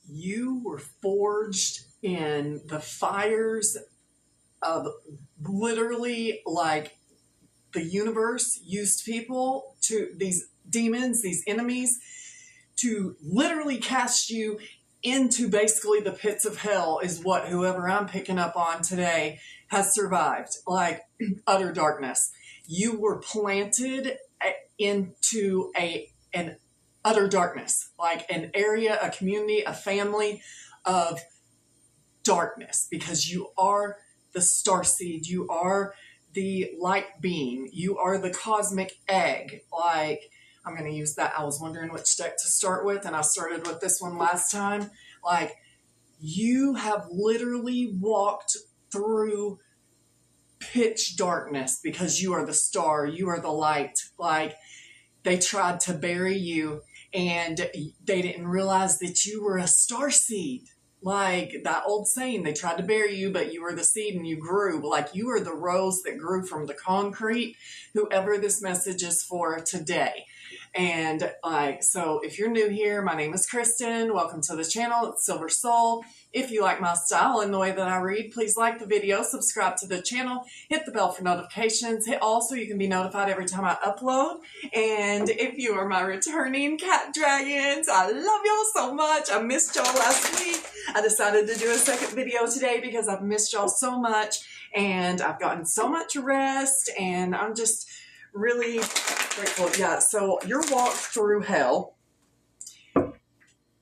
you were forged in the fires of literally, like, the universe used people, to these demons, these enemies, to literally cast you into basically the pits of hell, is what whoever I'm picking up on today has survived, like utter darkness. You were planted into an utter darkness, like an area, a community, a family of darkness, because you are the starseed, you are the light being, you are the cosmic egg. Like, I'm going to use that. I was wondering which deck to start with, and I started with this one last time. Like, you have literally walked through pitch darkness because you are the star, you are the light. Like, they tried to bury you, and they didn't realize that you were a starseed. Like that old saying, they tried to bury you, but you were the seed and you grew. Like, you are the rose that grew from the concrete, whoever this message is for today. And so if you're new here, my name is Kristen. Welcome to the channel. It's Silver Soul. If you like my style and the way that I read, please like the video, subscribe to the channel, hit the bell for notifications. Hit all so you can be notified every time I upload. And if you are my returning cat dragons, I love y'all so much. I missed y'all last week. I decided to do a second video today because I've missed y'all so much, and I've gotten so much rest, and I'm just really grateful. Yeah, so your walk through hell,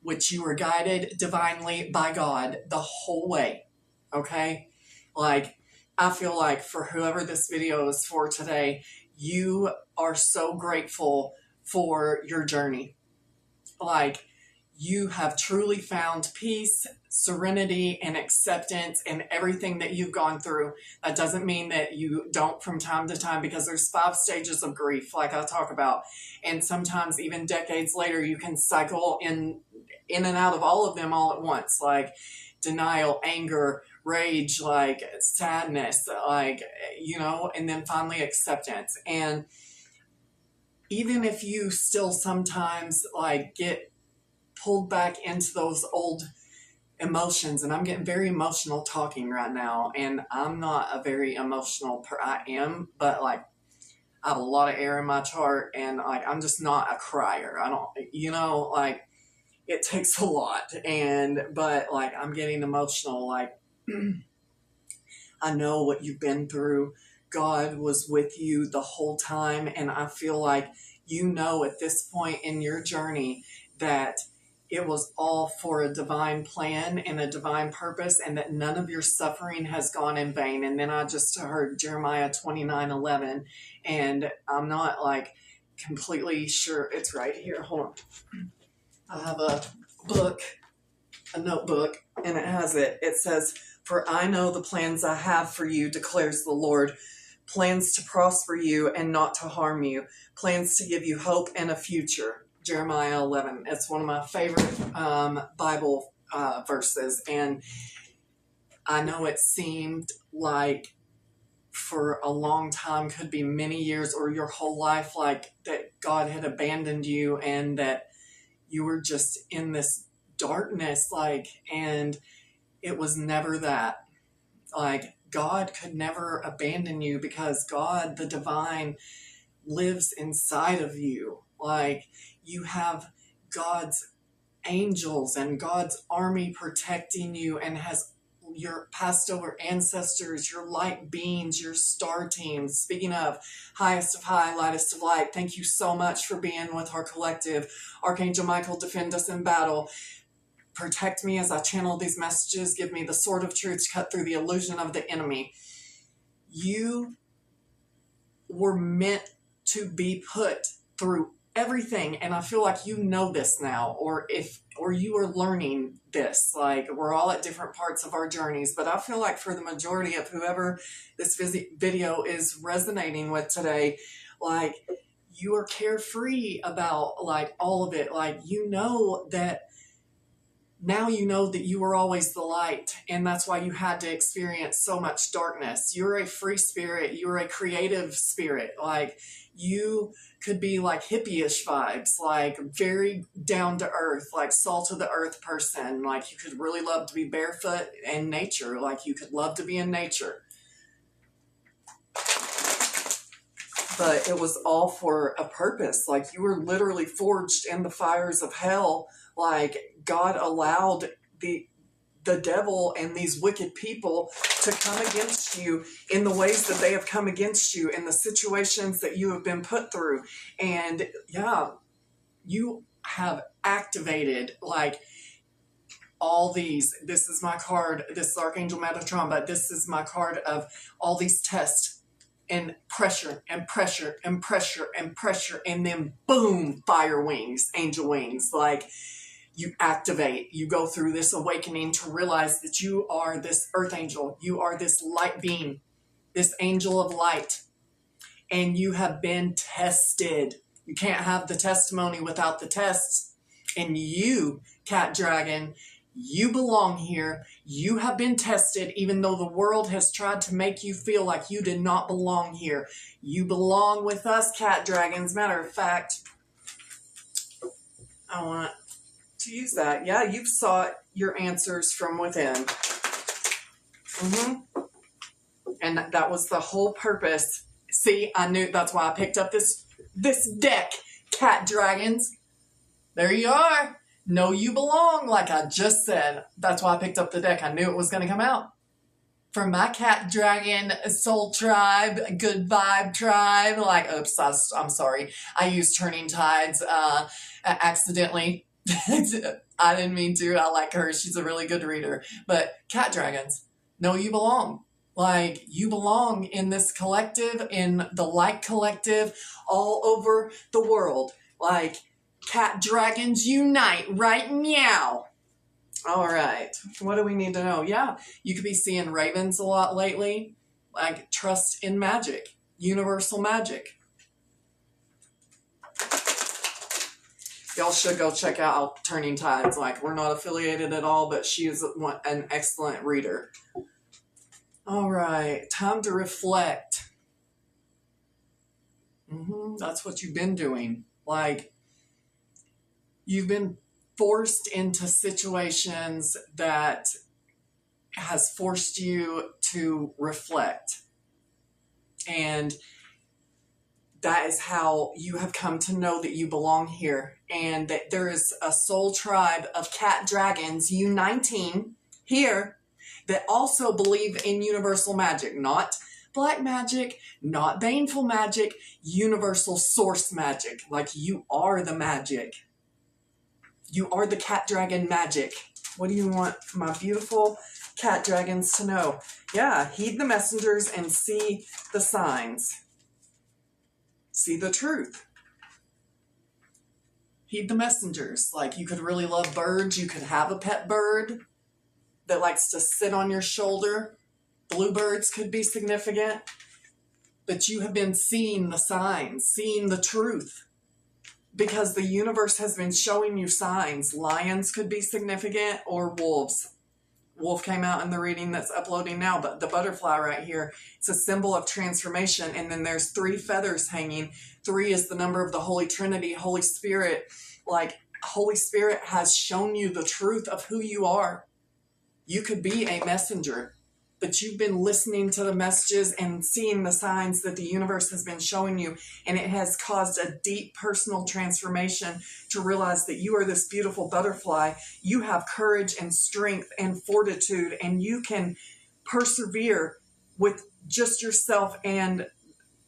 which you were guided divinely by God the whole way, okay? Like, I feel like for whoever this video is for today, you are so grateful for your journey. Like, you have truly found peace, serenity, and acceptance in everything that you've gone through. That doesn't mean that you don't from time to time, because there's 5 stages of grief, like I talk about. And sometimes even decades later, you can cycle in and out of all of them all at once, like denial, anger, rage, like sadness, like, you know, and then finally acceptance. And even if you still sometimes like get pulled back into those old emotions, and I'm getting very emotional talking right now, and I'm not a very emotional I am, but like I have a lot of air in my chart, and like I'm just not a crier. I don't, you know, like it takes a lot, but like I'm getting emotional. Like, I know what you've been through. God was with you the whole time, and I feel like you know at this point in your journey that it was all for a divine plan and a divine purpose, and that none of your suffering has gone in vain. And then I just heard Jeremiah 29:11, and I'm not like completely sure. It's right here. Hold on. I have a book, a notebook, and it has it. It says, "For I know the plans I have for you, declares the Lord, plans to prosper you and not to harm you, plans to give you hope and a future." Jeremiah 11. It's one of my favorite Bible verses. And I know it seemed like for a long time, could be many years or your whole life, like that God had abandoned you and that you were just in this darkness, like, and it was never that. Like, God could never abandon you because God, the divine, lives inside of you. Like, you have God's angels and God's army protecting you, and has your passed over ancestors, your light beings, your star teams. Speaking of highest of high, lightest of light, thank you so much for being with our collective. Archangel Michael, defend us in battle. Protect me as I channel these messages. Give me the sword of truth to cut through the illusion of the enemy. You were meant to be put through everything, and I feel like you know this now, or you are learning this. Like, we're all at different parts of our journeys, but I feel like for the majority of whoever this video is resonating with today, like, you are carefree about like all of it. Like, you know that now you know that you were always the light, and that's why you had to experience so much darkness. You're a free spirit. You're a creative spirit. Like, You could be like hippie-ish vibes, like very down to earth, like salt of the earth person. Like you could really love to be barefoot in nature. Like you could love to be in nature. But it was all for a purpose. Like you were literally forged in the fires of hell. Like God allowed the devil and these wicked people to come against you in the ways that they have come against you, in the situations that you have been put through. And yeah, you have activated like all these. This is my card. This is Archangel Metatron, but this is my card of all these tests and pressure and pressure and pressure and pressure. And then boom, fire wings, angel wings. Like, you activate, you go through this awakening to realize that you are this earth angel. You are this light being, this angel of light, and you have been tested. You can't have the testimony without the tests. And you, cat dragon, you belong here. You have been tested, even though the world has tried to make you feel like you did not belong here. You belong with us, cat dragons. Matter of fact, I want to use that. Yeah, you've sought your answers from within. And that was the whole purpose. See, I knew, that's why I picked up this deck, cat dragons. There you are. Know you belong, like I just said. That's why I picked up the deck. I knew it was going to come out. For my cat dragon soul tribe, good vibe tribe, like, oops, I'm sorry. I used Turning Tides accidentally. I didn't mean to. I like her. She's a really good reader. But cat dragons, know you belong. Like, you belong in this collective, in the light collective, all over the world. Like, cat dragons unite, right? Meow. All right. What do we need to know? Yeah, you could be seeing ravens a lot lately. Like, trust in magic, universal magic. Y'all should go check out Turning Tides. Like, we're not affiliated at all, but she is an excellent reader. All right, time to reflect. That's what you've been doing. Like, you've been forced into situations that has forced you to reflect. And that is how you have come to know that you belong here, and that there is a soul tribe of cat dragons uniting here that also believe in universal magic, not black magic, not baneful magic, universal source magic. Like, you are the magic. You are the cat dragon magic. What do you want my beautiful cat dragons to know? Yeah, heed the messengers and see the signs. See the truth. Heed the messengers. Like, you could really love birds. You could have a pet bird that likes to sit on your shoulder. Bluebirds could be significant. But you have been seeing the signs, seeing the truth. Because the universe has been showing you signs. Lions could be significant, or wolves. Wolf came out in the reading that's uploading now, but the butterfly right here, it's a symbol of transformation. And then there's 3 feathers hanging. 3 is the number of the Holy Trinity, Holy Spirit. Like, Holy Spirit has shown you the truth of who you are. You could be a messenger, but you've been listening to the messages and seeing the signs that the universe has been showing you. And it has caused a deep personal transformation to realize that you are this beautiful butterfly. You have courage and strength and fortitude, and you can persevere with just yourself and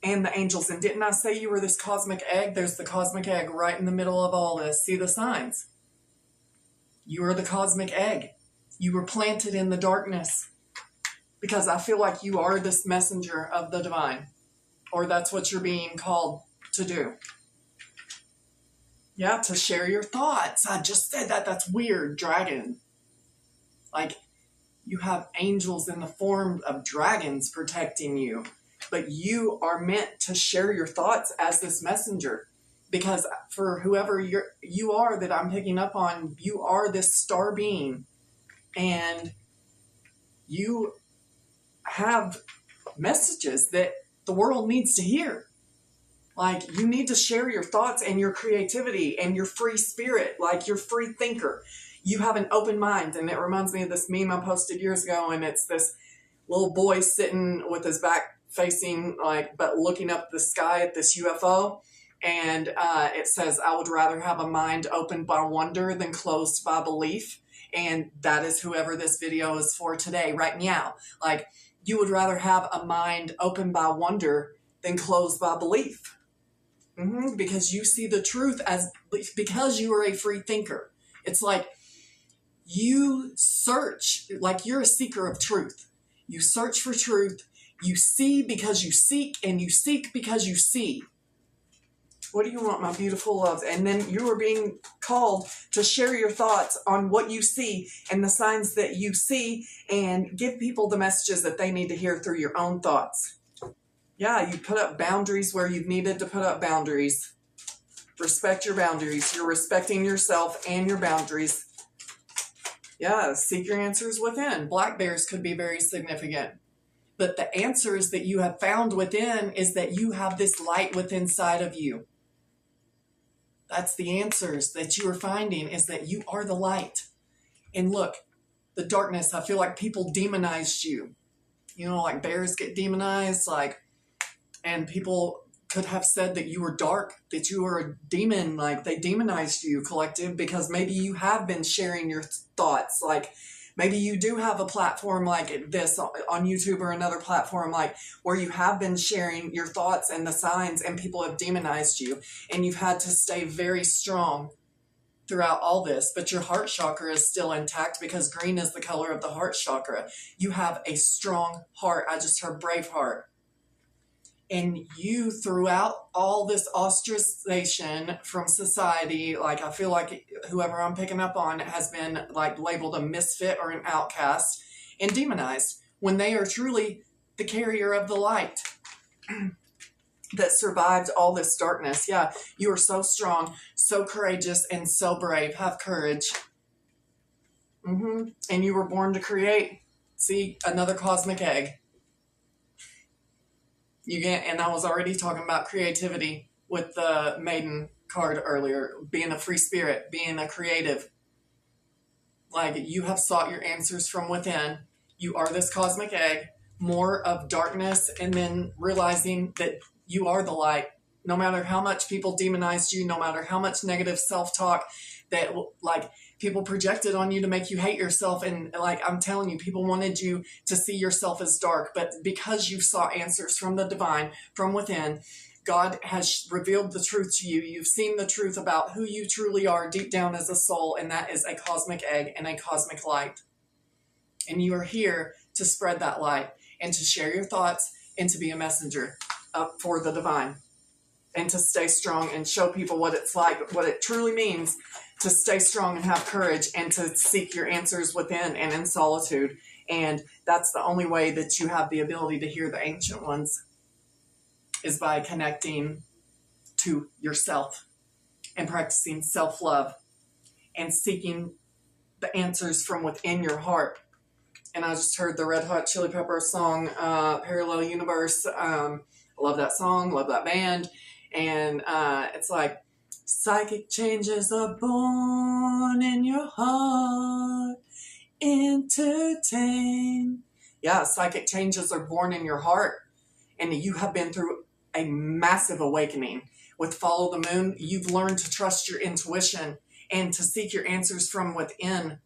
the angels. And didn't I say you were this cosmic egg? There's the cosmic egg right in the middle of all this. See the signs? You are the cosmic egg. You were planted in the darkness. Because I feel like you are this messenger of the divine. Or that's what you're being called to do. Yeah, to share your thoughts. I just said that. That's weird. Dragon. Like, you have angels in the form of dragons protecting you. But you are meant to share your thoughts as this messenger. Because for whoever you are that I'm picking up on, you are this star being. And you have messages that the world needs to hear. Like, you need to share your thoughts and your creativity and your free spirit, like your free thinker. You have an open mind. And it reminds me of this meme I posted years ago, and it's this little boy sitting with his back facing, like, but looking up the sky at this UFO. And it says, I would rather have a mind opened by wonder than closed by belief. And that is whoever this video is for today, right now. Like, you would rather have a mind opened by wonder than closed by belief. Because you see the truth because you are a free thinker. It's like you search, like you're a seeker of truth. You search for truth. You see because you seek, and you seek because you see. What do you want, my beautiful loves? And then you are being called to share your thoughts on what you see and the signs that you see, and give people the messages that they need to hear through your own thoughts. Yeah, you put up boundaries where you've needed to put up boundaries. Respect your boundaries. You're respecting yourself and your boundaries. Yeah, seek your answers within. Black bears could be very significant. But the answers that you have found within is that you have this light within inside of you. That's the answers that you are finding, is that you are the light. And look, the darkness, I feel like people demonized you. You know, like bears get demonized, like, and people could have said that you were dark, that you were a demon, like they demonized you, collective, because maybe you have been sharing your thoughts. Like, maybe you do have a platform like this on YouTube or another platform, like where you have been sharing your thoughts and the signs, and people have demonized you, and you've had to stay very strong throughout all this. But your heart chakra is still intact, because green is the color of the heart chakra. You have a strong heart. I just heard brave heart. And you, throughout all this ostracization from society, like I feel like whoever I'm picking up on has been like labeled a misfit or an outcast and demonized, when they are truly the carrier of the light that survived all this darkness. Yeah, you are so strong, so courageous, and so brave. Have courage. And you were born to create. See, another cosmic egg. You get, and I was already talking about creativity with the Maiden card earlier, being a free spirit, being a creative. Like, you have sought your answers from within. You are this cosmic egg, more of darkness, and then realizing that you are the light. No matter how much people demonized you, no matter how much negative self-talk that, like, people projected on you to make you hate yourself. And like, I'm telling you, people wanted you to see yourself as dark. But because you saw answers from the divine, from within, God has revealed the truth to you. You've seen the truth about who you truly are deep down as a soul. And that is a cosmic egg and a cosmic light. And you are here to spread that light and to share your thoughts and to be a messenger for the divine. And to stay strong and show people what it's like, what it truly means to stay strong and have courage, and to seek your answers within and in solitude. And that's the only way that you have the ability to hear the ancient ones, is by connecting to yourself and practicing self-love and seeking the answers from within your heart. And I just heard the Red Hot Chili Peppers song, Parallel Universe. I love that song, love that band. And it's like, psychic changes are born in your heart. Entertain. Yeah, psychic changes are born in your heart. And you have been through a massive awakening. With Follow the Moon, you've learned to trust your intuition and to seek your answers from within,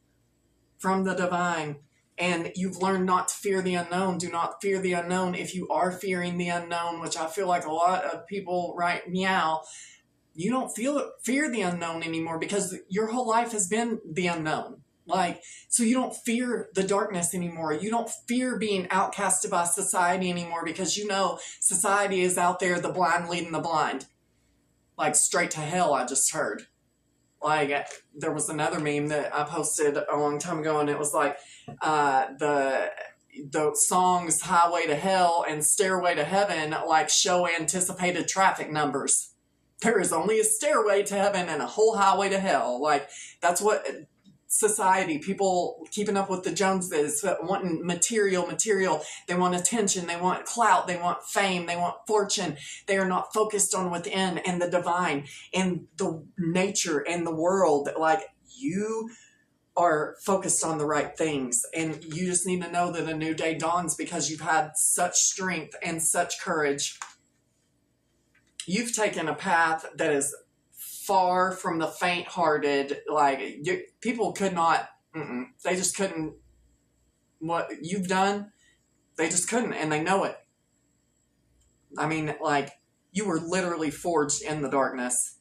from the divine. And you've learned not to fear the unknown. Do not fear the unknown. If you are fearing the unknown, which I feel like a lot of people right now, you don't fear the unknown anymore, because your whole life has been the unknown. Like, so you don't fear the darkness anymore. You don't fear being outcasted by society anymore, because you know society is out there, the blind leading the blind. Like, straight to hell, I just heard. Like, there was another meme that I posted a long time ago, and it was like, the songs Highway to Hell and Stairway to Heaven, like, show anticipated traffic numbers. There is only a stairway to heaven and a whole highway to hell. Like, that's what society, people keeping up with the Joneses, wanting material. They want attention, they want clout, they want fame, they want fortune. They are not focused on within and the divine and the nature and the world. Like, you are focused on the right things, and you just need to know that a new day dawns because you've had such strength and such courage. You've taken a path that is far from the faint-hearted. Like, people could not, they just couldn't, what you've done, they just couldn't, and they know it. I mean, like, you were literally forged in the darkness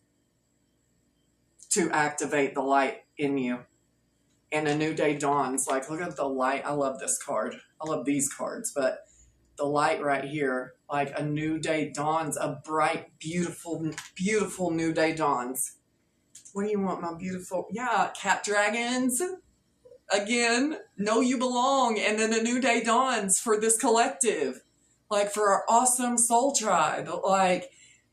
to activate the light in you. And a new day dawns. Like, look at the light. I love this card. I love these cards, but the light right here, like, a new day dawns, a bright, beautiful, beautiful new day dawns. What do you want, my beautiful? Yeah, cat dragons. Again, know you belong. And then a new day dawns for this collective, like, for our awesome soul tribe. Like,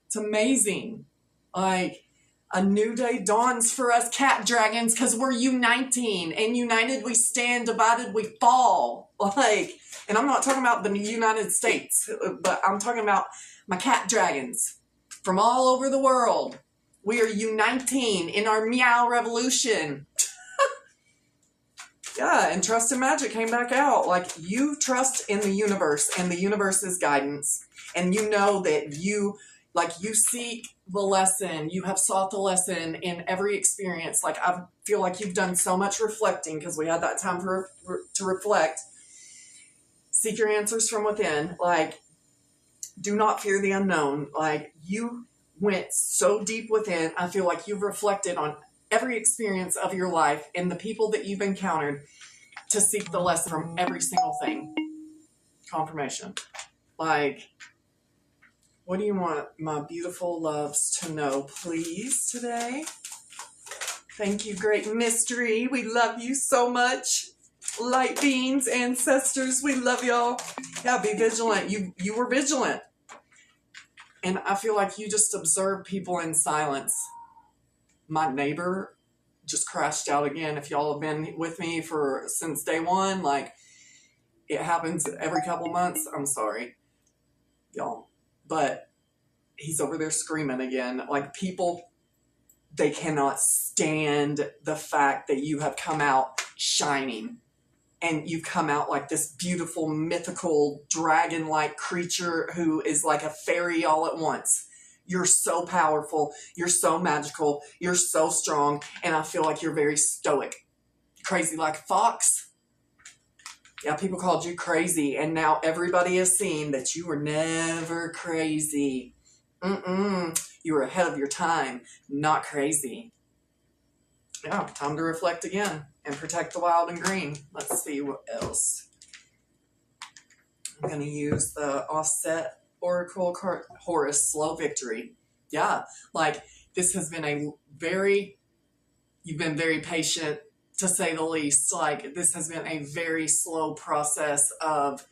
it's amazing. Like, a new day dawns for us cat dragons because we're uniting, and united we stand, divided we fall. Like, and I'm not talking about the United States, but I'm talking about my cat dragons from all over the world. We are uniting in our meow revolution. Yeah, and trust and magic came back out. Like, you trust in the universe and the universe's guidance, and you know that you seek the lesson. You have sought the lesson in every experience. Like, I feel like you've done so much reflecting because we had that time to reflect. Seek your answers from within. Like, do not fear the unknown. Like, you went so deep within. I feel like you've reflected on every experience of your life and the people that you've encountered to seek the lesson from every single thing. Confirmation. Like, what do you want my beautiful loves to know, please, today? Thank you, great mystery. We love you so much. Light beings, ancestors, we love y'all. Yeah, be vigilant. You were vigilant. And I feel like you just observed people in silence. My neighbor just crashed out again. If y'all have been with me since day one, like, it happens every couple months. I'm sorry, y'all. But he's over there screaming again. Like, people, they cannot stand the fact that you have come out shining. And you've come out like this beautiful, mythical, dragon-like creature who is like a fairy all at once. You're so powerful. You're so magical. You're so strong. And I feel like you're very stoic. Crazy like a fox. Yeah, people called you crazy, and now everybody has seen that you were never crazy. You were ahead of your time, not crazy. Yeah, time to reflect again and protect the wild and green. Let's see what else. I'm going to use the Offset Oracle card, Horus, Slow Victory. Yeah, like, this has been you've been very patient, to say the least. Like, this has been a very slow process of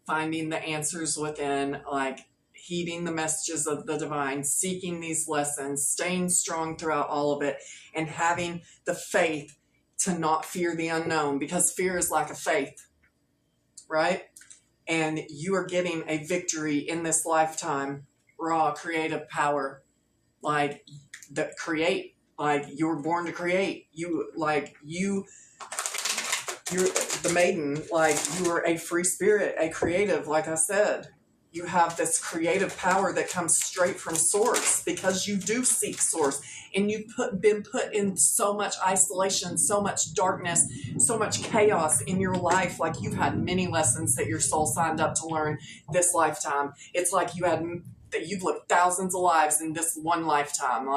finding the answers within, like, heeding the messages of the divine, seeking these lessons, staying strong throughout all of it, and having the faith to not fear the unknown, because fear is lack of faith, right? And you are getting a victory in this lifetime, raw creative power, like, that create. Like, you were born to create. You're the maiden. Like, you are a free spirit, a creative, like I said. You have this creative power that comes straight from source because you do seek source. And you've been put in so much isolation, so much darkness, so much chaos in your life. Like, you've had many lessons that your soul signed up to learn this lifetime. It's like you've lived thousands of lives in this one lifetime,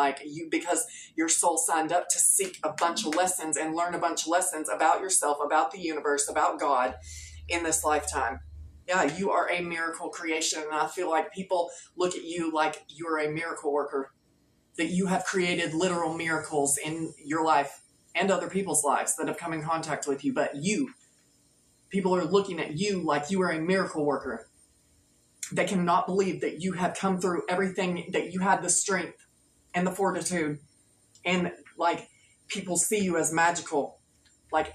because your soul signed up to seek a bunch of lessons and learn a bunch of lessons about yourself, about the universe, about God in this lifetime. Yeah, you are a miracle creation, and I feel like people look at you like you're a miracle worker, that you have created literal miracles in your life and other people's lives that have come in contact with you, but people are looking at you like you are a miracle worker. They cannot believe that you have come through everything, that you had the strength and the fortitude. And, like, people see you as magical. like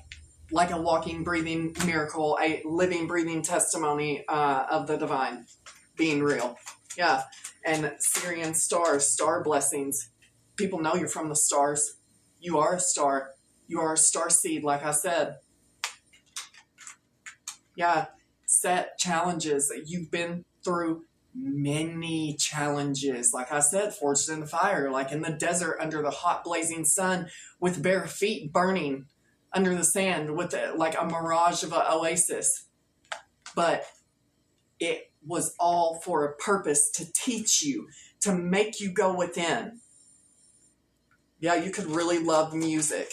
a walking, breathing miracle, a living, breathing testimony of the divine being real. Yeah. And Syrian stars, star blessings. People know you're from the stars. You are a star. You are a star seed, like I said. Yeah. Set challenges. You've been through many challenges. Like I said, forged in the fire, like in the desert under the hot blazing sun with bare feet burning under the sand with like a mirage of an oasis. But it was all for a purpose, to teach you, to make you go within. Yeah, you could really love music.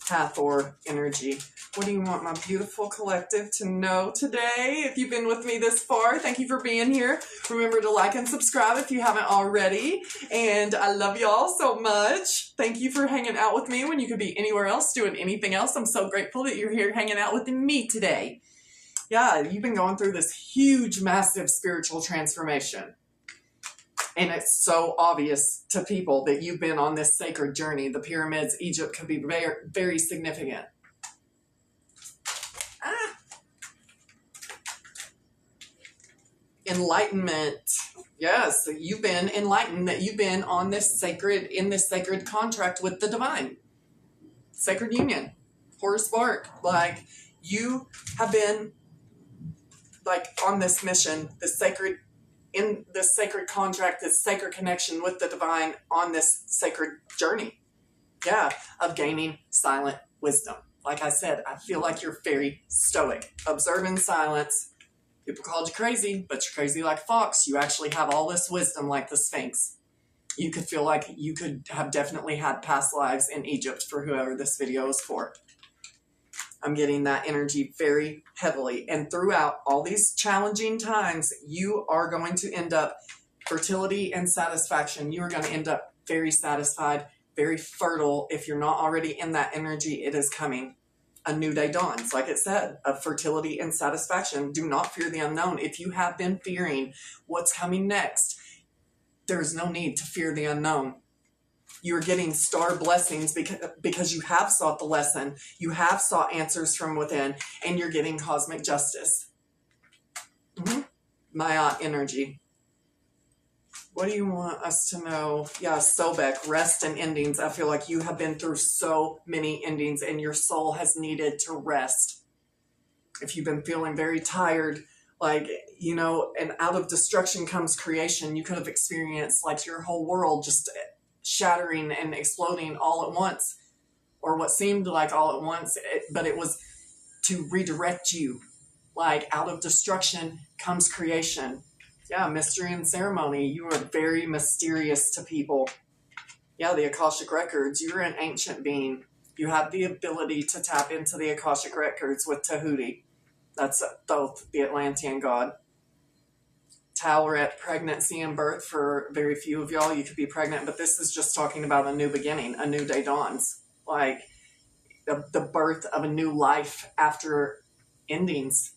Hathor energy. What do you want my beautiful collective to know today? If you've been with me this far, thank you for being here. Remember to like and subscribe if you haven't already. And I love y'all so much. Thank you for hanging out with me when you could be anywhere else doing anything else. I'm so grateful that you're here hanging out with me today. Yeah, you've been going through this huge, massive spiritual transformation. And it's so obvious to people that you've been on this sacred journey. The pyramids, Egypt could be very, very significant. Enlightenment. Yes, you've been enlightened, that you've been on this sacred, in this sacred contract with the divine. Sacred union. Horus Bark. Like, you have been like on this mission, this sacred, in this sacred contract, this sacred connection with the divine on this sacred journey. Yeah, of gaining silent wisdom. Like I said, I feel like you're very stoic. Observe in silence. People called you crazy, but you're crazy like a fox. You actually have all this wisdom like the Sphinx. You could feel like you could have definitely had past lives in Egypt for whoever this video is for. I'm getting that energy very heavily. And throughout all these challenging times, you are going to end up fertility and satisfaction. You are going to end up very satisfied, very fertile. If you're not already in that energy, it is coming. A new day dawns, like it said, of fertility and satisfaction. Do not fear the unknown. If you have been fearing what's coming next, there's no need to fear the unknown. You're getting star blessings because you have sought the lesson. You have sought answers from within, and you're getting cosmic justice. Maya energy. What do you want us to know? Yeah, Sobek, rest and endings. I feel like you have been through so many endings, and your soul has needed to rest. If you've been feeling very tired, like, you know, and out of destruction comes creation. You could have experienced like your whole world just shattering and exploding all at once, or what seemed like all at once, but it was to redirect you. Like, out of destruction comes creation. Yeah, mystery and ceremony. You are very mysterious to people. Yeah, the Akashic Records. You're an ancient being. You have the ability to tap into the Akashic Records with Tahuti. That's Thoth, the Atlantean god. Toweret, pregnancy and birth. For very few of y'all, you could be pregnant, but this is just talking about a new beginning, a new day dawns. Like, the birth of a new life after endings.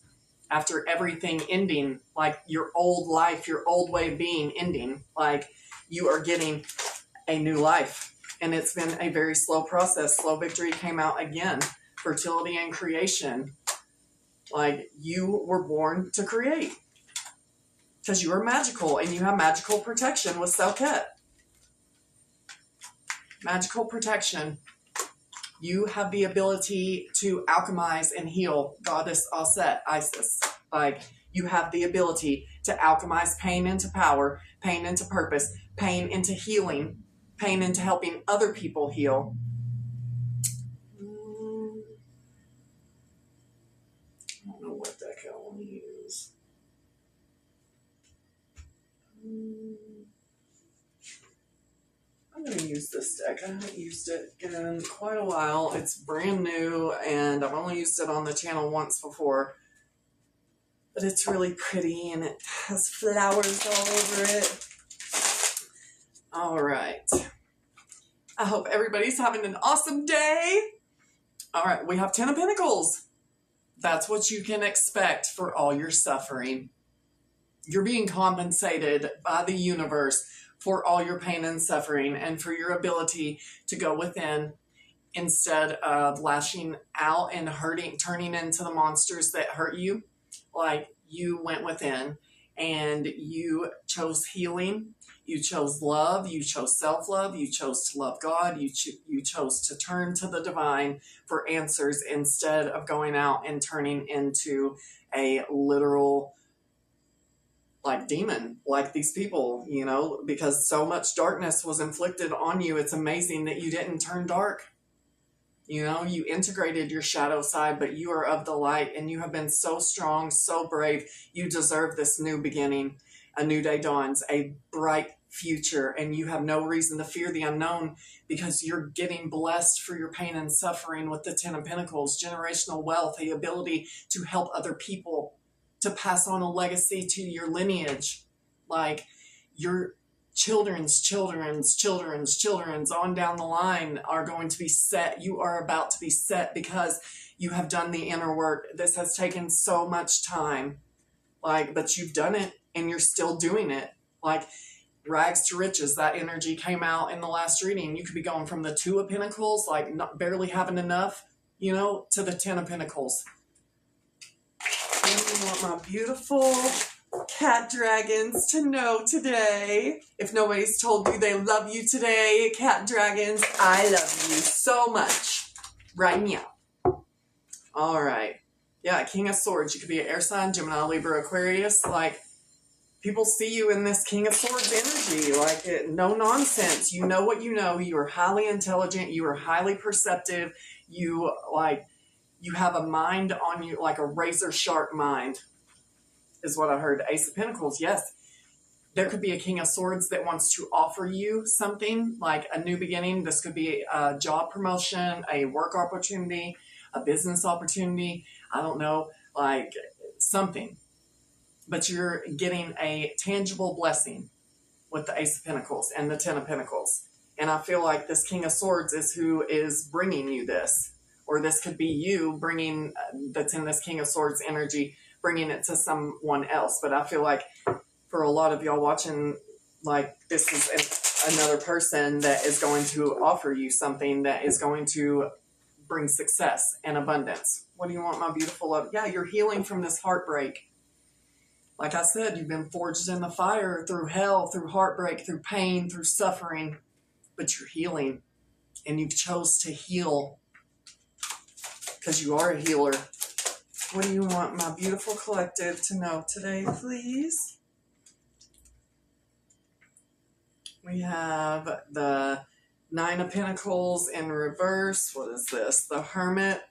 After everything ending, like your old life, your old way of being ending, like you are getting a new life. And it's been a very slow process. Slow victory came out again. Fertility and creation. Like, you were born to create. Because you are magical and you have magical protection with Selket. Magical protection. You have the ability to alchemize and heal, Goddess Aset, Isis. Like, you have the ability to alchemize pain into power, pain into purpose, pain into healing, pain into helping other people heal. I don't know what deck I want to use. I'm going to use this deck. I haven't used it in quite a while. It's brand new, and I've only used it on the channel once before. But it's really pretty, and it has flowers all over it. All right. I hope everybody's having an awesome day. All right, we have 10 of Pentacles. That's what you can expect for all your suffering. You're being compensated by the universe for all your pain and suffering, and for your ability to go within instead of lashing out and hurting, turning into the monsters that hurt you. Like, you went within and you chose healing. You chose love. You chose self-love. You chose to love God. You chose to turn to the divine for answers instead of going out and turning into a literal, like, demon, like these people, you know, because so much darkness was inflicted on you. It's amazing that you didn't turn dark. You know, you integrated your shadow side, but you are of the light, and you have been so strong, so brave. You deserve this new beginning. A new day dawns, a bright future, and you have no reason to fear the unknown because you're getting blessed for your pain and suffering with the Ten of Pentacles, generational wealth, the ability to help other people, to pass on a legacy to your lineage. Like, your children's on down the line are going to be set. You are about to be set because you have done the inner work. This has taken so much time, like, but you've done it and you're still doing it. Like, rags to riches, that energy came out in the last reading. You could be going from the Two of Pentacles, like not barely having enough, you know, to the Ten of Pentacles. And you want my beautiful cat dragons to know today. If nobody's told you they love you today, cat dragons, I love you so much right now. All right. Yeah, King of Swords. You could be an air sign, Gemini, Libra, Aquarius. Like, people see you in this King of Swords energy. Like, no nonsense. You know what you know. You are highly intelligent. You are highly perceptive. You have a mind on you, like a razor sharp mind, is what I heard. Ace of Pentacles, yes. There could be a King of Swords that wants to offer you something, like a new beginning. This could be a job promotion, a work opportunity, a business opportunity. I don't know, like something. But you're getting a tangible blessing with the Ace of Pentacles and the Ten of Pentacles. And I feel like this King of Swords is who is bringing you this. Or this could be you bringing, that's in this King of Swords energy, bringing it to someone else. But I feel like for a lot of y'all watching, like, this is another person that is going to offer you something that is going to bring success and abundance. What do you want, my beautiful love? Yeah, you're healing from this heartbreak. Like I said, you've been forged in the fire through hell, through heartbreak, through pain, through suffering. But you're healing. And you chose to heal because you are a healer. What do you want my beautiful collective to know today, please? We have the Nine of Pentacles in reverse. What is this? The Hermit.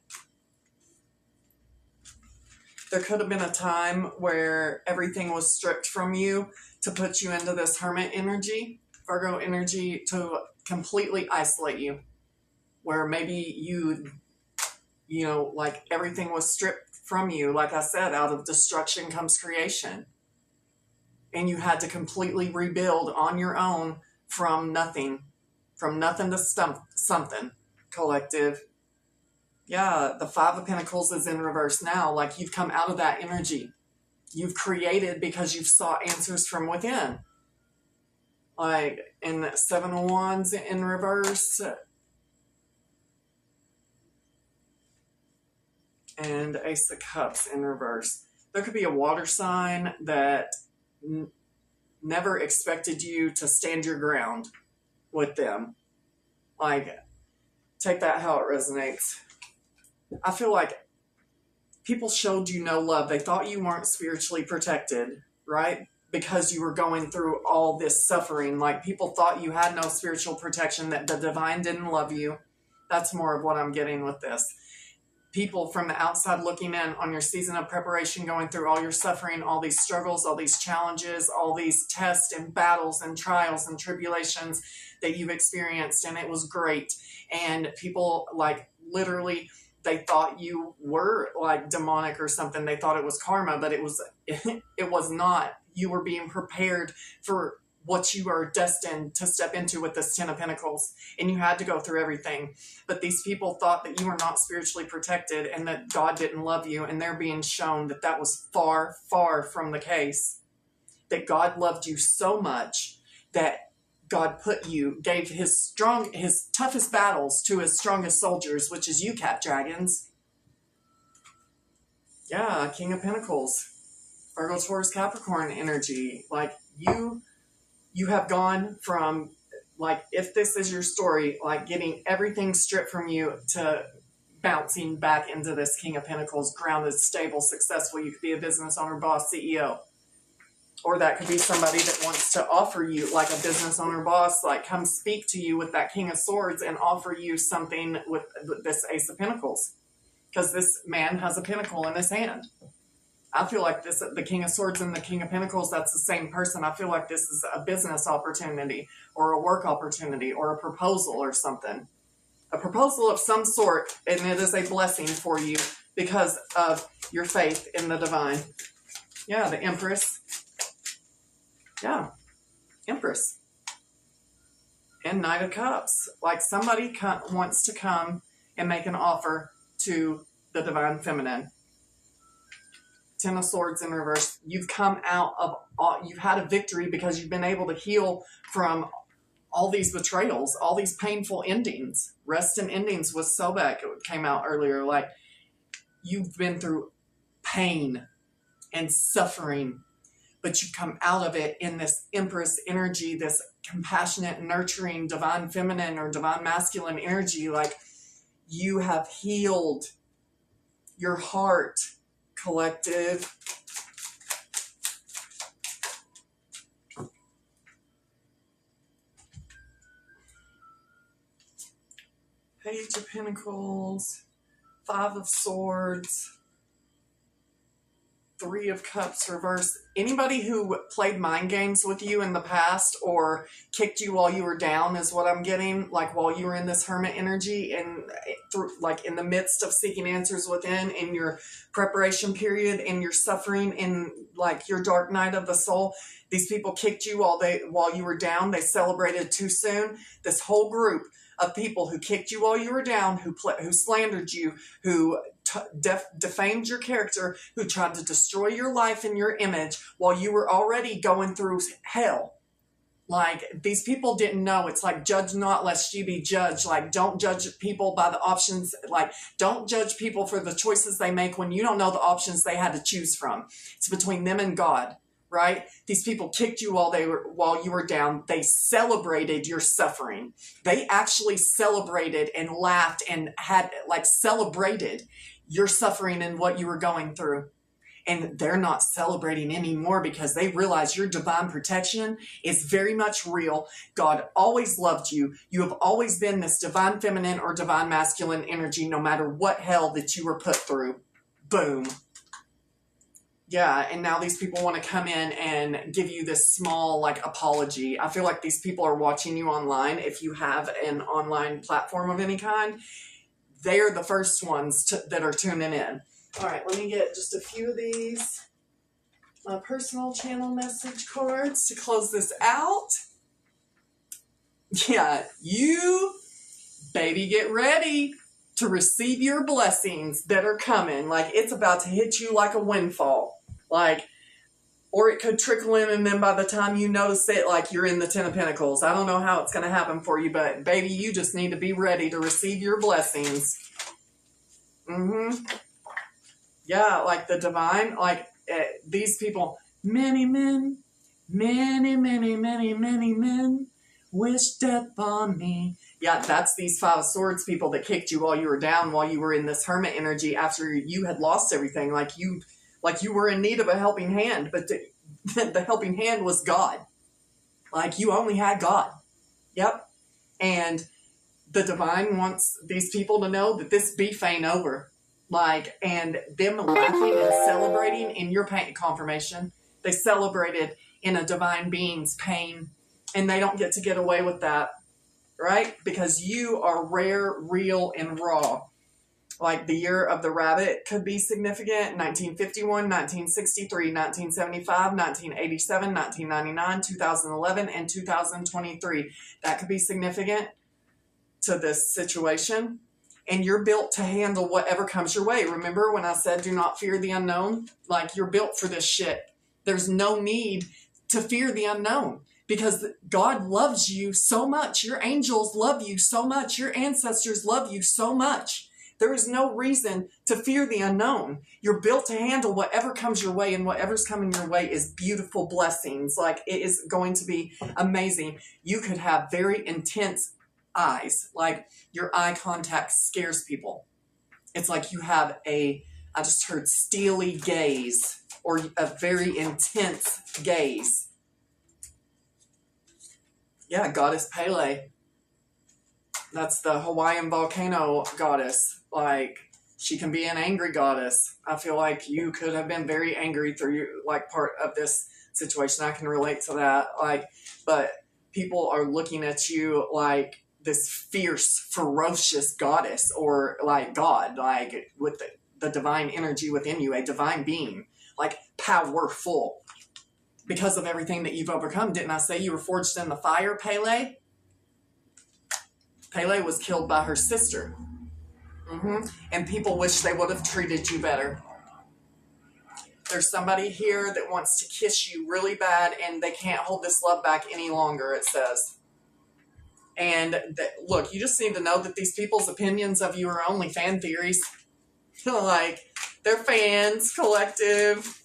There could have been a time where everything was stripped from you to put you into this Hermit energy, Virgo energy, to completely isolate you. Where maybe you know, like everything was stripped from you. Like I said, out of destruction comes creation. And you had to completely rebuild on your own from nothing to something, collective. Yeah, the Five of Pentacles is in reverse now. Like, you've come out of that energy. You've created because you've sought answers from within. Like, in Seven of Wands in reverse. And Ace of Cups in reverse. There could be a water sign that never expected you to stand your ground with them. Like, take that how it resonates. I feel like people showed you no love. They thought you weren't spiritually protected, right? Because you were going through all this suffering. Like, people thought you had no spiritual protection, that the divine didn't love you. That's more of what I'm getting with this. People from the outside looking in on your season of preparation, going through all your suffering, all these struggles, all these challenges, all these tests and battles and trials and tribulations that you've experienced. And it was great. And people, like, literally, they thought you were like demonic or something. They thought it was karma, but it was not. You were being prepared for what you are destined to step into with this Ten of Pentacles. And you had to go through everything. But these people thought that you were not spiritually protected and that God didn't love you. And they're being shown that that was far, far from the case. That God loved you so much that God gave his toughest battles to his strongest soldiers, which is you, cat dragons. Yeah, King of Pentacles. Virgo, Taurus, Capricorn energy. Like, you have gone from, like, if this is your story, like getting everything stripped from you to bouncing back into this King of Pentacles, grounded, stable, successful. You could be a business owner, boss, CEO. Or that could be somebody that wants to offer you, like a business owner, boss, like come speak to you with that King of Swords and offer you something with this Ace of Pentacles. Because this man has a pentacle in his hand. I feel like the King of Swords and the King of Pentacles, that's the same person. I feel like this is a business opportunity or a work opportunity or a proposal or something. A proposal of some sort, and it is a blessing for you because of your faith in the divine. Yeah, the Empress. Yeah, Empress. And Knight of Cups. Like somebody wants to come and make an offer to the divine feminine. Ten of Swords in reverse. You've come out of, you've had a victory because you've been able to heal from all these betrayals, all these painful endings. Rest and Endings with Sobek, it came out earlier. Like, you've been through pain and suffering, but you come out of it in this Empress energy, this compassionate, nurturing, divine feminine or divine masculine energy. Like, you have healed your heart, collective. Page of Pentacles, Five of Swords, Three of Cups reverse. Anybody who played mind games with you in the past or kicked you while you were down is what I'm getting. Like while you were in this hermit energy and like in the midst of seeking answers within, in your preparation period, in your suffering, in like your dark night of the soul, these people kicked you while you were down. They celebrated too soon. This whole group of people who kicked you while you were down, who slandered you, who defamed your character, who tried to destroy your life and your image while you were already going through hell. Like, these people didn't know. It's like, judge not lest you be judged. Like, don't judge people by the options. Like, don't judge people for the choices they make when you don't know the options they had to choose from. It's between them and God. Right? These people kicked you while you were down. They celebrated your suffering. They actually celebrated and laughed and celebrated your suffering and what you were going through. And they're not celebrating anymore because they realize your divine protection is very much real. God always loved you. You have always been this divine feminine or divine masculine energy, no matter what hell that you were put through. Boom. Yeah, and now these people want to come in and give you this small, like, apology. I feel like these people are watching you online. If you have an online platform of any kind, they're the first ones that are tuning in. All right, let me get just a few of these. My personal channel message cards to close this out. Yeah, you, baby, get ready to receive your blessings that are coming. Like, it's about to hit you like a windfall. Like, or it could trickle in, and then by the time you notice it, like, you're in the Ten of Pentacles. I don't know how it's going to happen for you, but baby, you just need to be ready to receive your blessings. Yeah, like the divine, like these people, many men, many men wish death on me. Yeah, that's these Five of Swords people that kicked you while you were down, while you were in this hermit energy after you had lost everything. Like you were in need of a helping hand, but the helping hand was God. Like, you only had God. Yep. And the divine wants these people to know that this beef ain't over. Like, and them laughing and celebrating in your pain confirmation. They celebrated in a divine being's pain, and they don't get to get away with that. Right? Because you are rare, real, and raw. Like, the year of the rabbit could be significant. 1951, 1963, 1975, 1987, 1999, 2011, and 2023. That could be significant to this situation. And you're built to handle whatever comes your way. Remember when I said do not fear the unknown? Like, you're built for this shit. There's no need to fear the unknown. because God loves you so much. Your angels love you so much. Your ancestors love you so much. There is no reason to fear the unknown. You're built to handle whatever comes your way, and whatever's coming your way is beautiful blessings. Like, it is going to be amazing. You could have very intense eyes. Like, your eye contact scares people. It's like you have I just heard steely gaze, or a very intense gaze. Yeah, Goddess Pele. That's the Hawaiian volcano goddess. Like, she can be an angry goddess. I feel like you could have been very angry through, like, part of this situation. I can relate to that. Like, but people are looking at you like this fierce, ferocious goddess, or like God, like with the divine energy within you, a divine being, like powerful because of everything that you've overcome. Didn't I say you were forged in the fire, Pele? Pele was killed by her sister. And people wish they would have treated you better. There's somebody here that wants to kiss you really bad, and they can't hold this love back any longer, it says. And look, you just need to know that these people's opinions of you are only fan theories. Like, they're fans, collective.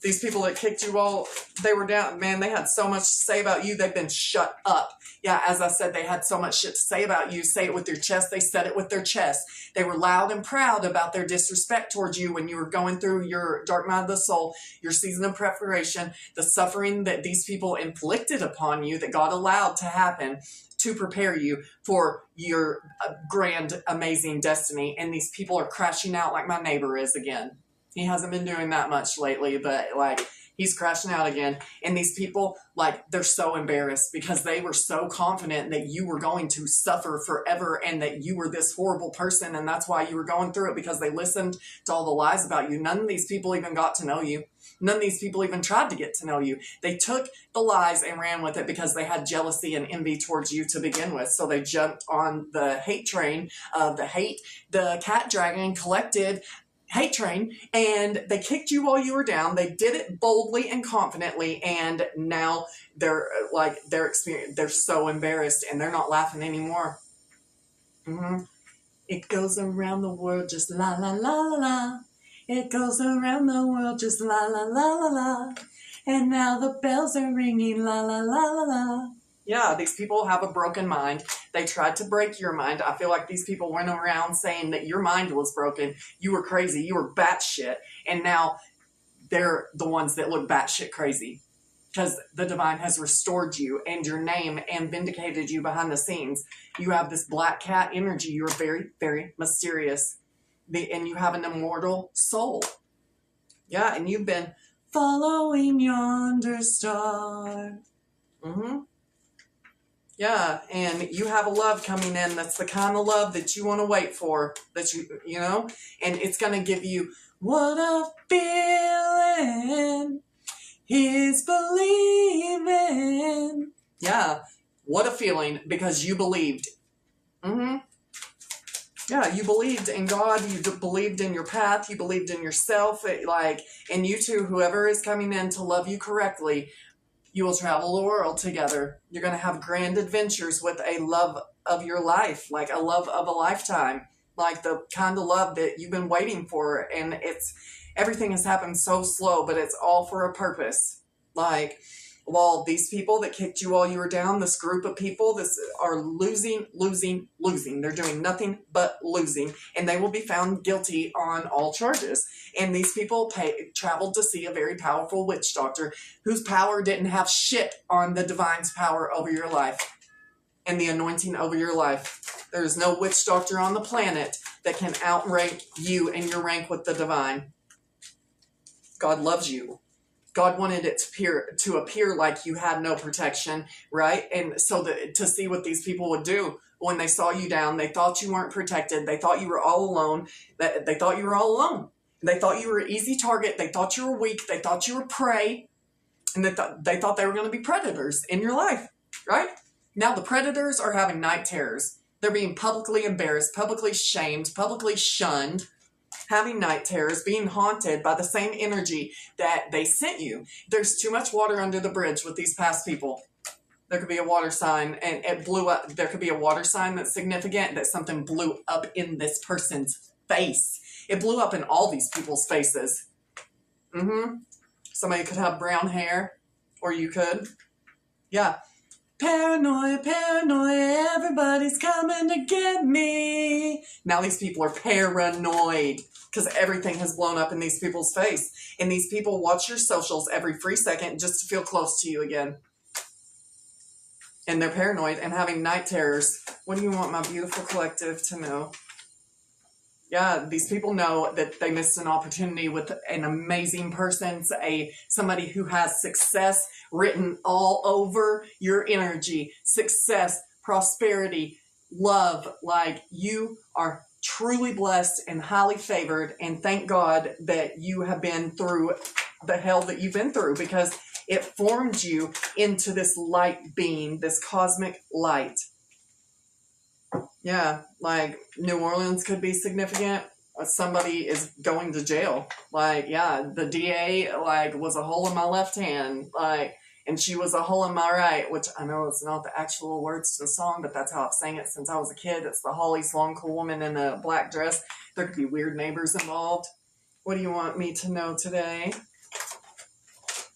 These people that kicked you while they were down, man, they had so much to say about you. They've been shut up. Yeah, as I said, they had so much shit to say about you. Say it with your chest. They said it with their chest. They were loud and proud about their disrespect towards you when you were going through your dark night of the soul, your season of preparation, the suffering that these people inflicted upon you, that God allowed to happen to prepare you for your grand, amazing destiny. And these people are crashing out like my neighbor is again. He hasn't been doing that much lately, but like, he's crashing out again. And these people, like, they're so embarrassed because they were so confident that you were going to suffer forever and that you were this horrible person. And that's why you were going through it, because they listened to all the lies about you. None of these people even got to know you. None of these people even tried to get to know you. They took the lies and ran with it because they had jealousy and envy towards you to begin with. So they jumped on the hate train of the cat dragon collected hate train, and they kicked you while you were down. They did it boldly and confidently, and now they're so embarrassed, and they're not laughing anymore. It goes around the world just la la la la la. It goes around the world just la la la la la. And now the bells are ringing la la la la la. Yeah, these people have a broken mind. They tried to break your mind. I feel like these people went around saying that your mind was broken. You were crazy. You were batshit. And now they're the ones that look batshit crazy because the divine has restored you and your name and vindicated you behind the scenes. You have this black cat energy. You're very, very mysterious. And you have an immortal soul. Yeah, and you've been following yonder star. Yeah, and you have a love coming in that's the kind of love that you want to wait for, that you know, and it's going to give you what a feeling is believing. Yeah, what a feeling, because you believed. Yeah, you believed in God, you believed in your path, you believed in yourself, and you two, whoever is coming in to love you correctly, you will travel the world together. You're going to have grand adventures with a love of your life, like a love of a lifetime, like the kind of love that you've been waiting for. And everything has happened so slow, but it's all for a purpose. Like, well, these people that kicked you while you were down, this group of people, are losing. They're doing nothing but losing, and they will be found guilty on all charges. And these people traveled to see a very powerful witch doctor whose power didn't have shit on the divine's power over your life and the anointing over your life. There is no witch doctor on the planet that can outrank you and your rank with the divine. God loves you. God wanted it to appear like you had no protection, right? And so to see what these people would do when they saw you down, they thought you weren't protected. They thought you were all alone. They thought you were all alone. They thought you were an easy target. They thought you were weak. They thought you were prey. And they thought they were going to be predators in your life, right? Now the predators are having night terrors. They're being publicly embarrassed, publicly shamed, publicly shunned, having night terrors, being haunted by the same energy that they sent you. There's too much water under the bridge with these past people. There could be a water sign and it blew up. There could be a water sign that's significant, that something blew up in this person's face. It blew up in all these people's faces. Somebody could have brown hair, or you could. Yeah. Paranoid, paranoid, everybody's coming to get me. Now these people are paranoid because everything has blown up in these people's face. And these people watch your socials every free second just to feel close to you again. And they're paranoid and having night terrors. What do you want my beautiful collective to know? Yeah, these people know that they missed an opportunity with an amazing person, somebody who has success written all over your energy. Success, prosperity, love. Like, you are truly blessed and highly favored, and thank God that you have been through the hell that you've been through, because it formed you into this light being, this cosmic light. Yeah, like New Orleans could be significant. Somebody is going to jail. Like, yeah, the DA, like, was a hole in my left hand, like, and she was a hole in my right, which I know it's not the actual words to the song, but that's how I've sang it since I was a kid. It's the Holly Sloan cool woman in a black dress. There could be weird neighbors involved. What do you want me to know today?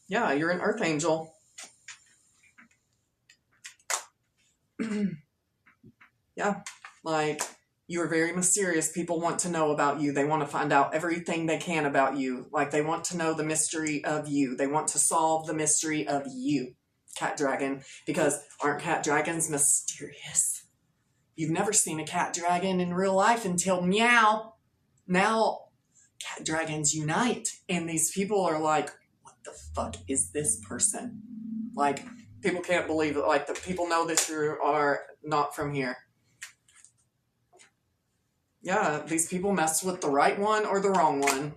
Yeah, you're an earth angel. Yeah, like, you are very mysterious. People want to know about you. They want to find out everything they can about you. Like, they want to know the mystery of you. They want to solve the mystery of you, cat dragon, because aren't cat dragons mysterious? You've never seen a cat dragon in real life until meow. Now, cat dragons unite, and these people are like, what the fuck is this person? Like, people can't believe it. Like, the people know that you are not from here. Yeah, these people messed with the right one or the wrong one.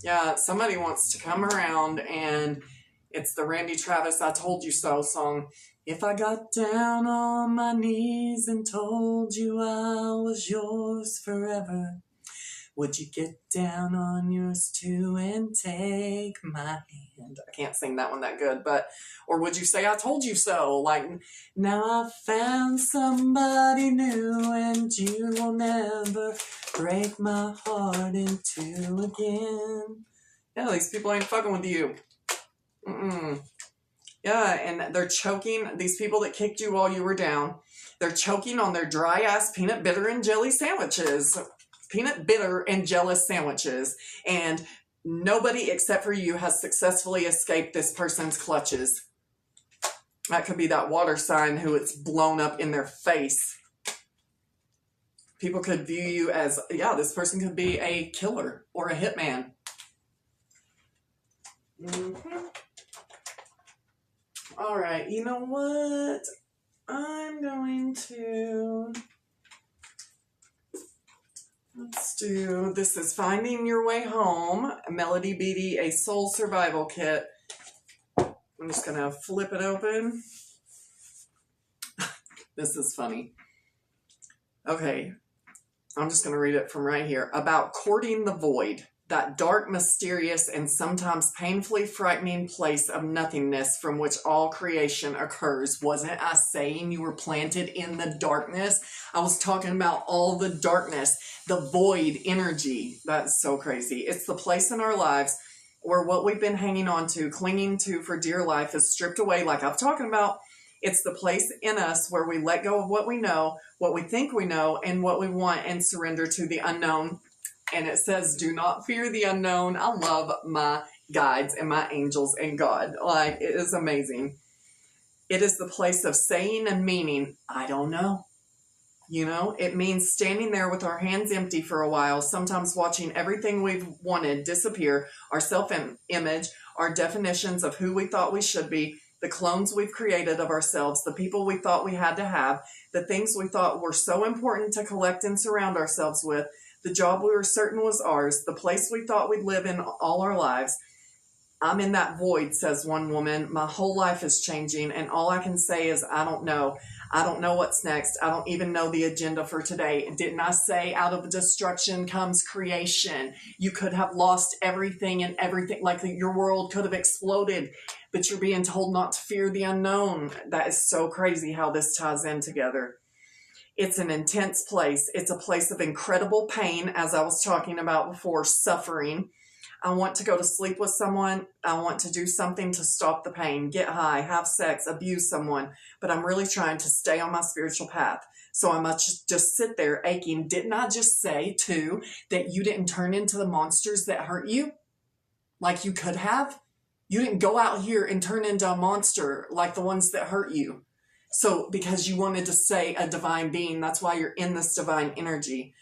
Yeah, somebody wants to come around, and it's the Randy Travis I Told You So song. If I got down on my knees and told you I was yours forever, would you get down on yours too and take my hand? I can't sing that one that good, but, or would you say I told you so? Like, now I found somebody new and you will never break my heart in two again. Yeah, these people ain't fucking with you. Yeah, and they're choking, these people that kicked you while you were down, they're choking on their dry ass peanut butter and jelly sandwiches. Peanut bitter and jealous sandwiches, and nobody except for you has successfully escaped this person's clutches. That could be that water sign who it's blown up in their face. People could view you as, yeah, this person could be a killer or a hitman. All right, you know what? I'm going to... Let's do, this is Finding Your Way Home, Melody Beattie, a soul survival kit. I'm just going to flip it open. This is funny. Okay, I'm just going to read it from right here. About courting the void, that dark, mysterious, and sometimes painfully frightening place of nothingness from which all creation occurs. Wasn't I saying you were planted in the darkness? I was talking about all the darkness, the void energy. That's so crazy. It's the place in our lives where what we've been hanging on to, clinging to for dear life is stripped away, like I'm talking about. It's the place in us where we let go of what we know, what we think we know, and what we want, and surrender to the unknown. And it says, do not fear the unknown. I love my guides and my angels and God. Like, it is amazing. It is the place of saying and meaning, I don't know. You know, it means standing there with our hands empty for a while, sometimes watching everything we've wanted disappear, our self-image, our definitions of who we thought we should be, the clones we've created of ourselves, the people we thought we had to have, the things we thought were so important to collect and surround ourselves with, the job we were certain was ours, the place we thought we'd live in all our lives. I'm in that void, says one woman. My whole life is changing, and all I can say is I don't know. I don't know what's next. I don't even know the agenda for today. Didn't I say out of destruction comes creation? You could have lost everything and everything, like your world could have exploded. but you're being told not to fear the unknown. That is so crazy how this ties in together. It's an intense place. It's a place of incredible pain, as I was talking about before, suffering. I want to go to sleep with someone. I want to do something to stop the pain, get high, have sex, abuse someone, but I'm really trying to stay on my spiritual path. So I must just sit there aching. Didn't I just say, too, that you didn't turn into the monsters that hurt you like you could have? You didn't go out here and turn into a monster like the ones that hurt you. So because you wanted to say a divine being, that's why you're in this divine energy.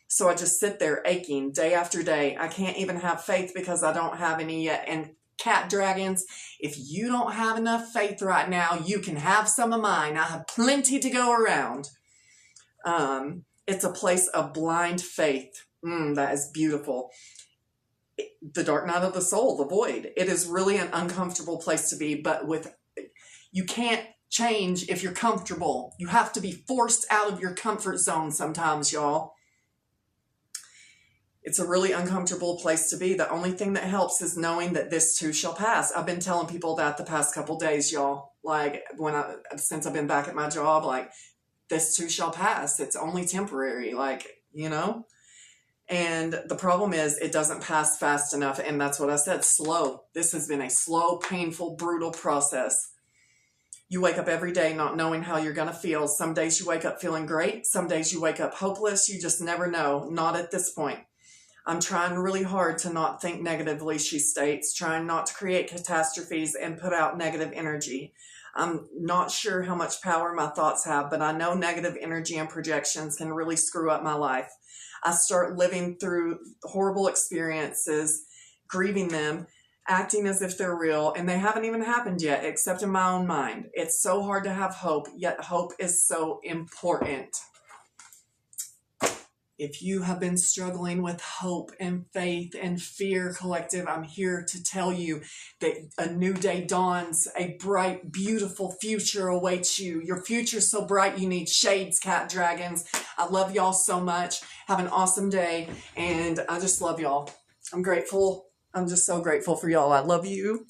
So I just sit there aching day after day. I can't even have faith because I don't have any yet. And cat dragons, if you don't have enough faith right now, you can have some of mine. I have plenty to go around. It's a place of blind faith. That is beautiful. The dark night of the soul, the void. It is really an uncomfortable place to be, but you can't change if you're comfortable. You have to be forced out of your comfort zone sometimes, y'all. It's a really uncomfortable place to be. The only thing that helps is knowing that this too shall pass. I've been telling people that the past couple days, y'all. Since I've been back at my job, this too shall pass. It's only temporary, And the problem is it doesn't pass fast enough. And that's what I said, slow. This has been a slow, painful, brutal process. You wake up every day not knowing how you're going to feel. Some days you wake up feeling great. Some days you wake up hopeless. You just never know. Not at this point. I'm trying really hard to not think negatively, she states, trying not to create catastrophes and put out negative energy. I'm not sure how much power my thoughts have, but I know negative energy and projections can really screw up my life. I start living through horrible experiences, grieving them, acting as if they're real, and they haven't even happened yet, except in my own mind. It's so hard to have hope, yet hope is so important. If you have been struggling with hope and faith and fear, collective, I'm here to tell you that a new day dawns. A bright, beautiful future awaits you. Your future's so bright you need shades, cat dragons. I love y'all so much. Have an awesome day, and I just love y'all. I'm grateful. I'm just so grateful for y'all. I love you.